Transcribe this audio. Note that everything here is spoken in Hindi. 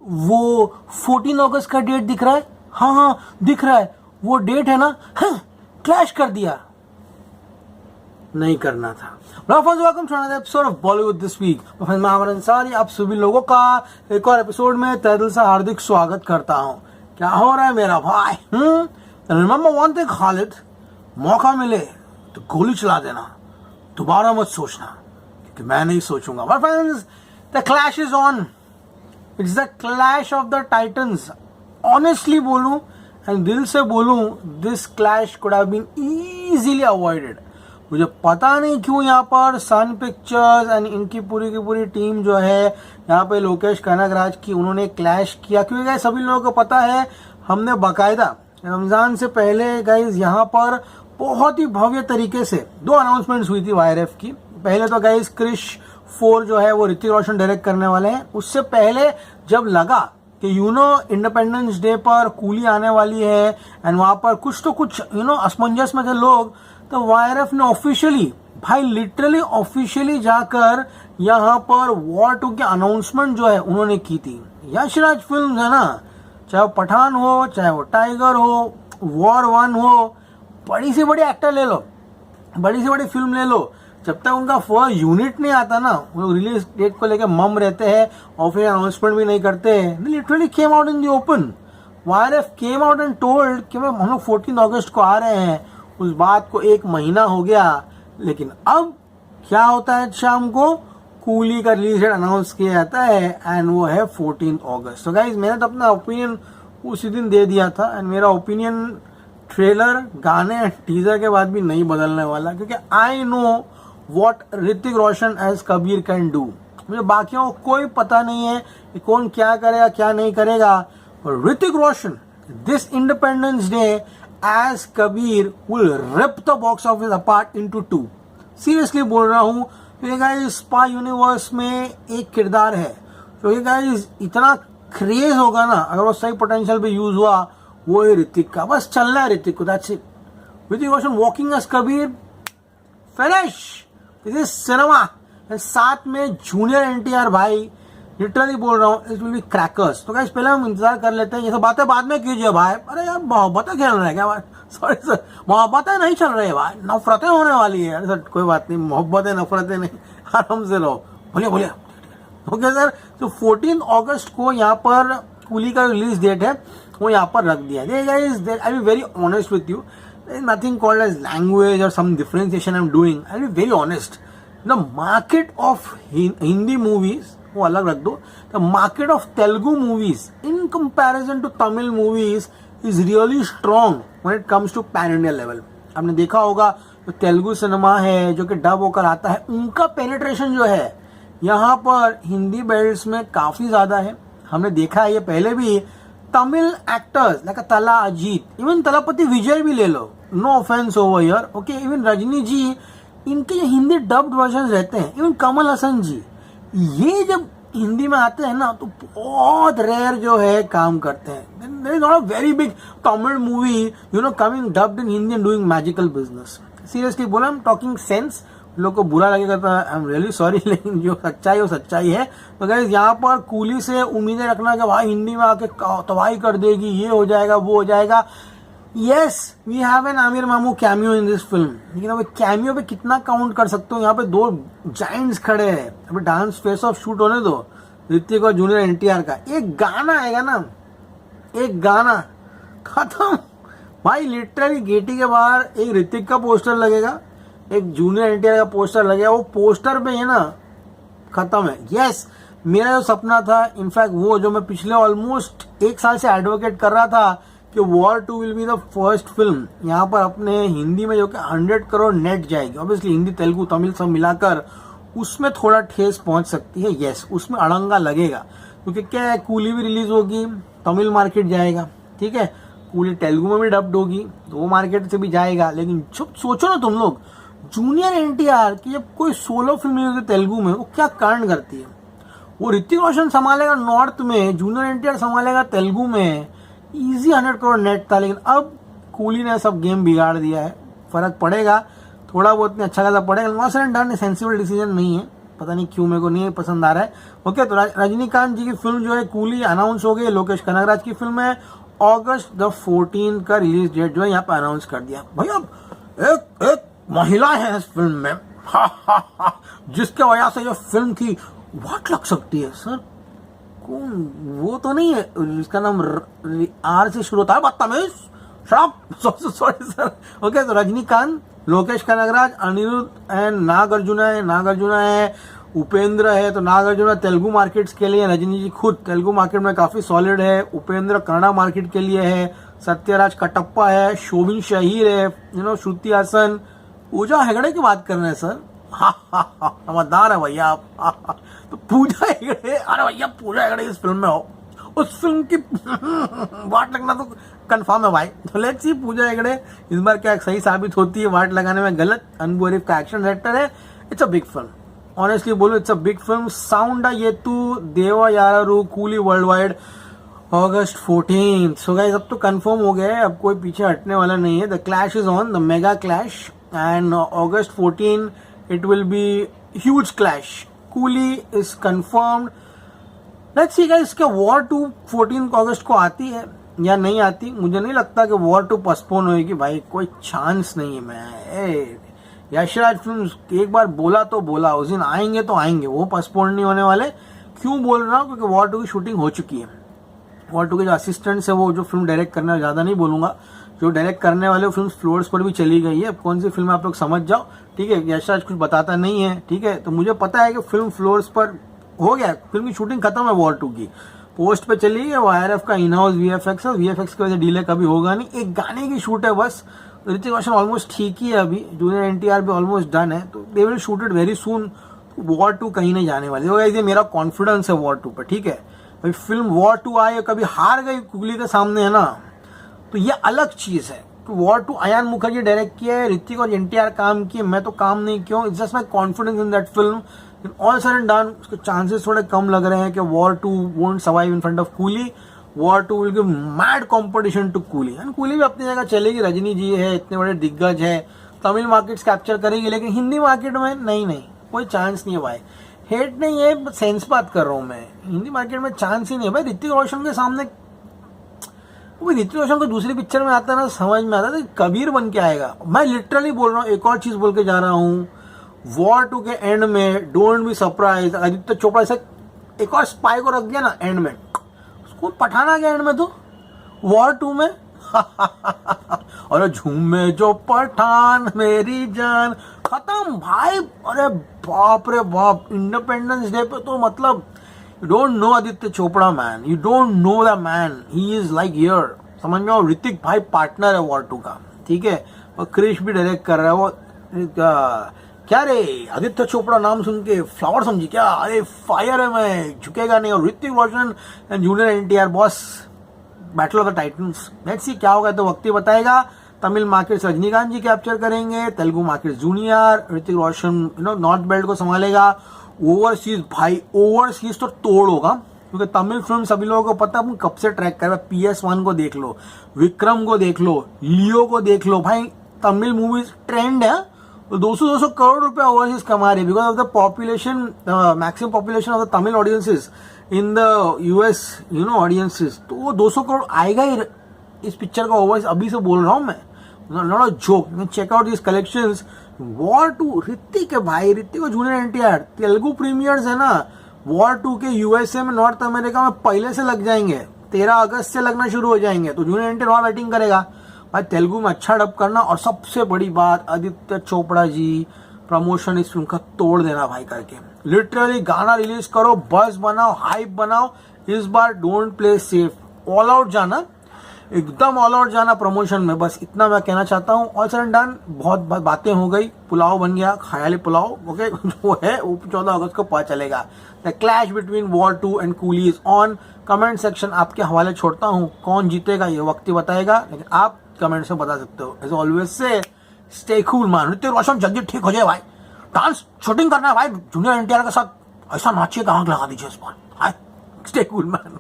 वो 14 अगस्त का डेट दिख रहा है? हाँ हाँ दिख रहा है, वो डेट है ना? हाँ, क्लैश कर दिया, नहीं करना था। Welcome to another episode of Bollywood this week. मैं महावर अंसारी आप सभी लोगों का एक और एपिसोड में तहे दिल से हार्दिक स्वागत करता हूं। क्या हो रहा है मेरा भाई? रिमेंबर वन थिंग खालिद, मौका मिले तो गोली चला देना, दोबारा मत सोचना, क्योंकि मैं नहीं सोचूंगा। But friends, the clash is on. It's the clash of the Titans. Honestly बोलूं एंड दिल से बोलूं, this clash could have been easily avoided. मुझे पता नहीं क्यों यहाँ पर सन पिक्चर्स एंड इनकी पूरी की पूरी टीम जो है यहाँ पे लोकेश कनगराज की, उन्होंने क्लैश किया। क्योंकि गाइस सभी लोगों को पता है, हमने बाकायदा रमजान से पहले गाइस यहाँ पर बहुत ही भव्य तरीके से 2 अनाउंसमेंट्स हुई थी वाईआरएफ की। पहले तो गाइस क्रिश 4 जो है वो ऋतिक रोशन डायरेक्ट करने वाले हैं। उससे पहले जब लगा कि इंडिपेंडेंस डे पर कूली आने वाली है एंड वहां पर कुछ तो कुछ असमंजस में थे लोग, तो वाईआरएफ ने ऑफिशियली, भाई लिटरली ऑफिशियली जाकर यहाँ पर वॉर 2 की अनाउंसमेंट जो है उन्होंने की थी। यशराज फिल्म है ना, चाहे वो पठान हो, चाहे वो टाइगर हो, वॉर 1 हो, बड़ी से बड़ी एक्टर ले लो, बड़ी से बड़ी फिल्म ले लो, जब तक उनका फर्स्ट यूनिट नहीं आता ना, वो लोग रिलीज डेट को लेकर मम रहते हैं और फिर अनाउंसमेंट भी नहीं करते हैं। Literally came out in the open. YRF came out and told कि हम लोग 14 अगस्त को आ रहे हैं। उस बात को 1 महीना हो गया, लेकिन अब क्या होता है, शाम को कूली का रिलीज डेट अनाउंस किया जाता है एंड वो है 14 अगस्त। तो गाइज मैंने तो अपना ओपिनियन उसी दिन दे दिया था एंड मेरा ओपिनियन ट्रेलर, गाने, टीजर के बाद भी नहीं बदलने वाला, क्योंकि I know what Hrithik Roshan as Kabir can do. मुझे बाकियों को कोई पता नहीं है कि कौन क्या करेगा क्या नहीं करेगा, और Hrithik Roshan this Independence Day as Kabir will rip the box office apart into 2। Seriously बोल रहा हूँ, क्योंकि गाइस स्पाई यूनिवर्स में एक किरदार है जो गाइस इतना क्रेज होगा ना, अगर वो सही पोटेंशियल पे यूज हुआ, वो है ऋतिक का। बस चलना है ऋतिक को, that's it. Hrithik Roshan walking as Kabir, finish, this is cinema. साथ में जूनियर एनटीआर, भाई लिटरली बोल रहा हूँ, इट विल बी क्रैकर्स। तो गाइस पहले हम इंतजार कर लेते हैं, ये सब बातें बाद में कीजिए भाई। अरे यार मोहब्बतें खेल रहे हैं क्या? सॉरी सर, मोहब्बतें नहीं चल रही है भाई, नफरतें होने वाली है। सर कोई बात नहीं, मोहब्बतें नफरतें नहीं, आराम से रहो। बोलिए बोलिए। ओके सर, तो 14 अगस्त को यहाँ पर कूली का रिलीज डेट है, वो यहाँ पर रख दिया। I be very honest with you, nothing called as language और some differentiation I am doing. I be very honest, the market of Hindi movies वो अलग रख दो, the market of Telugu movies in comparison to Tamil movies is really strong when it comes to pan India level. आपने देखा होगा जो तेलुगु सिनेमा है जो कि डब होकर आता है, उनका पेनिट्रेशन जो है यहाँ पर हिंदी बेल्ट्स में काफी ज्यादा है। हमने देखा है ये पहले भी, तमिल एक्टर्स लाइक तला अजीत, इवन तलापति विजय भी ले लो, no offence over here, okay, even Rajni ji, इनके जो हिंदी डब्ड वर्जन रहते हैं, इवन कमल हसन जी, ये जब हिंदी में आते हैं ना तो बहुत रेयर जो है काम करते हैं। There is not a very big Tamil movie coming dubbed in Hindi and doing magical business. Seriously बोला, आई एम टॉकिंग सेंस। लोग को बुरा लगेगा तो आई एम रियली सॉरी, लेकिन जो सच्चाई वो सच्चाई है। तो गाइस यहाँ पर कूली से उम्मीदें रखना कि भाई हिंदी में आके तबाही कर देगी, ये हो जाएगा वो हो जाएगा। Yes, we have an Aamir Mamu cameo in this film, लेकिन अब कैमियो पे कितना काउंट कर सकते हो? यहाँ पे 2 जाइंट्स खड़े हैं। अभी डांस फेस ऑफ शूट होने दो ऋतिक और जूनियर एनटीआर का। एक गाना आएगा ना, एक गाना खत्म भाई। लिटरली गेटी के बाहर एक ऋतिक का पोस्टर लगेगा, एक जूनियर एनटीआर का पोस्टर लगेगा, वो पोस्टर पे है ना, खत्म है। यस, मेरा जो सपना था, इनफैक्ट वो जो मैं पिछले ऑलमोस्ट 1 साल से एडवोकेट कर रहा था कि War 2 will be the first film यहाँ पर अपने हिंदी में जो कि 100 करोड़ नेट जाएगी। ऑब्वियसली हिंदी तेलुगु तमिल सब मिलाकर उसमें थोड़ा ठेस पहुंच सकती है। यस, उसमें अड़ंगा लगेगा, क्योंकि क्या है, कूली भी रिलीज होगी, तमिल मार्केट जाएगा, ठीक है, कूली तेलुगु में भी डब्ड होगी तो वो मार्केट से भी जाएगा। लेकिन सोचो ना तुम लोग, जूनियर एनटीआर की जब कोई सोलो फिल्म नहीं होती तेलुगु में, वो क्या कांड करती है। वो ऋतिक रोशन संभालेगा नॉर्थ में, जूनियर एनटीआर संभालेगा तेलुगु में, इजी 100 करोड़ नेट था। लेकिन अब कूली ने सब गेम बिगाड़ दिया है। फर्क पड़ेगा थोड़ा बहुत, नहीं अच्छा खासा पड़ेगा। Loss and done sensible decision नहीं है, पता नहीं क्यों मेरे को नहीं पसंद आ रहा है। ओके, तो रजनीकांत जी की फिल्म जो है कूली अनाउंस हो गई। लोकेश कनगराज की फिल्म है, अगस्त द 14 का रिलीज डेट जो है यहाँ पे अनाउंस कर दिया। भैया एक एक महिला है इस फिल्म में जिसके वजह से जो फिल्म की वाट लग सकती है। सर कौन, वो तो नहीं है जिसका नाम आर से शुरू होता है, बदतमीज, सॉरी सर। ओके, तो रजनीकांत, लोकेश कनगराज, अनिरुद्ध एंड नागार्जुना है, उपेंद्र है। तो नागार्जुना तेलुगु मार्केट्स के लिए, रजनी जी खुद तेलुगु मार्केट में काफी सॉलिड है। उपेंद्र कन्नड़ा मार्केट के लिए है। सत्यराज कटप्पा है, शोभिन शहीर है, श्रुति हासन, पूजा हेगड़े की बात कर रहे हैं सर। समझदार है भैया आप। तो पूजा हेगड़े, अरे भैया पूजा हेगड़े इस फिल्म में हो, उस फिल्म की वाट लगना तो कंफर्म है भाई। तो लेट्स सी पूजा हेगड़े इस बार क्या सही साबित होती है वाट लगाने में गलत। अनबू अरीफ का एक्शन डायरेक्टर है। It's a big film, honestly बोलो it's a big film. Sound येतु देवा यारू कूली वर्ल्ड वाइड अगस्त 14। सो गाइस अब तो कंफर्म हो गया है, अब कोई पीछे हटने वाला नहीं है। The clash is on, the mega clash, and August 14 it will be huge clash. Coolie is confirmed. Let's see guys, इसके वॉर 2 14 अगस्त को आती है या नहीं आती। मुझे नहीं लगता कि वॉर 2 पोस्टपोन होगी भाई, कोई चांस नहीं है। मैं यशराज फिल्म एक बार बोला तो बोला, उस दिन आएंगे तो आएंगे, वो पोस्टपोन नहीं होने वाले। क्यों बोल रहा हूँ, क्योंकि वॉर 2 की शूटिंग हो चुकी है। वॉर 2 के जो असिस्टेंट्स है वो जो फिल्म डायरेक्ट करने वाले, ज्यादा नहीं बोलूंगा, जो डायरेक्ट करने वाले फिल्म फ्लोर्स पर भी चली गई है। अब कौन सी फिल्म आप लोग समझ जाओ, ठीक है। यशराज कुछ बताता नहीं है, ठीक है। तो मुझे पता है कि फिल्म फ्लोर्स पर हो गया, फिल्म की शूटिंग खत्म है वॉर 2 की, पोस्ट पे चली है। वायरएफ का इन हाउस वीएफएक्स है, वीएफएक्स की वजह से डिले कभी होगा नहीं। एक गाने की शूट है बस। ऋतिक रोशन ऑलमोस्ट ठीक ही है अभी, जूनियर एनटीआर भी ऑलमोस्ट डन है, तो they will shoot it very soon. War 2 कहीं नहीं जाने वाली होगा, ये मेरा कॉन्फिडेंस है वॉर 2 पर, ठीक है। भाई फिल्म वॉर 2 आए कभी हार गई कुगली के सामने, है ना, तो ये अलग चीज है। तो वॉर 2 अयान मुखर्जी डायरेक्ट किया है, ऋतिक और एनटीआर काम किए, मैं तो काम नहीं किया। It's just my confidence in that film. All said and done उसके चांसेस थोड़े कम लग रहे हैं कि War 2 won't survive in front of Coolie. War 2 will give mad competition to Coolie, and Coolie भी अपनी जगह चलेगी। रजनी जी है, इतने बड़े दिग्गज है, तमिल मार्केट्स कैप्चर करेगी, लेकिन हिंदी मार्केट में नहीं, कोई चांस नहीं है भाई। हेट नहीं है, सेंस बात कर रहा हूं मैं, हिंदी मार्केट में चांस ही नहीं है भाई। ऋतिक रोशन के सामने, ऋतिक रोशन को दूसरी पिक्चर में आता है ना, समझ में आता है तो कबीर बन के आएगा। मैं लिटरली बोल रहा हूँ, एक और चीज बोल के जा रहा हूँ, वॉर 2 के एंड में don't be surprise, Aditya Chopra से एक और स्पाई को रख दिया ना एंड में, उसको पठान आ गया एंड में तो वॉर 2 में और झूमे जो पठान मेरी जान, खत्म भाई। अरे बाप रे बाप, इंडिपेंडेंस डे पे तो मतलब you don't know Aditya Chopra man, you don't know the man, he is like here, समझ में आओ। ऋतिक भाई पार्टनर है वॉर 2 का, ठीक है। और क्रिश भी डायरेक्ट कर रहा है। वो क्या रे, आदित्य चोपड़ा नाम सुन के फ्लावर समझी क्या? अरे फायर है, मैं झुकेगा नहीं। और Hrithik Roshan and junior NTR, boss, battle of the titans. Let's see क्या होगा, तो वक्त ही बताएगा। तमिल मार्केट रजनीकांत जी कैप्चर करेंगे, Telugu market junior, Hrithik Roshan north belt को संभालेगा। ओवरसीज भाई, ओवरसीज तो तोड़ होगा, क्योंकि तमिल फिल्म सभी लोगों को पता है कब से ट्रैक कर रहा है। PS1 को देख लो, विक्रम को देख लो, लियो को देख लो, भाई तमिल मूवीज ट्रेंड है। तो 200 करोड़ रुपए ओवरसीज कमा रहे, because of the population, maximum population of the Tamil audiences in the US audiences. तो वो 200 करोड़ आएगा ही इस पिक्चर का ओवरसीज, अभी से बोल रहा हूं मैं, not a joke. Check out this collections. War 2 Hrithik है भाई, ऋतिक और जूनियर एनटीआर, तेलुगु प्रीमियर्स है ना। वॉर 2 के यूएसए में, नॉर्थ अमेरिका में पहले से लग जाएंगे, 13 अगस्त से लगना शुरू हो जाएंगे। तो जूनियर एनटीआर वहां बैटिंग करेगा भाई, तेलुगु में अच्छा डब करना। और सबसे बड़ी बात, आदित्य चोपड़ा जी प्रमोशन इस फिल्म का तोड़ देना भाई करके, लिटरली गाना रिलीज करो, बस बनाओ, हाइप बनाओ। इस बार don't play safe, all out जाना, एकदम ऑल आउट जाना प्रमोशन में, बस इतना मैं कहना चाहता हूँ। ऑल सड एंड डन, बहुत बातें हो गई, पुलाव बन गया, ख्याली पुलाव, ओके। वो है 14 अगस्त को पता चलेगा। The clash between war 2 and coolie is on. Comment section आपके हवाले छोड़ता हूँ, कौन जीतेगा ये वक्त ही बताएगा, लेकिन आप कमेंट्स में बता सकते हो। As always say stay cool man. Hrithik Roshan जल्दी ठीक हो जाए भाई, डांस शूटिंग करना है भाई जूनियर एनटीआर के साथ, ऐसा नाचिए आग लगा दीजिए इस बार। Stay cool man.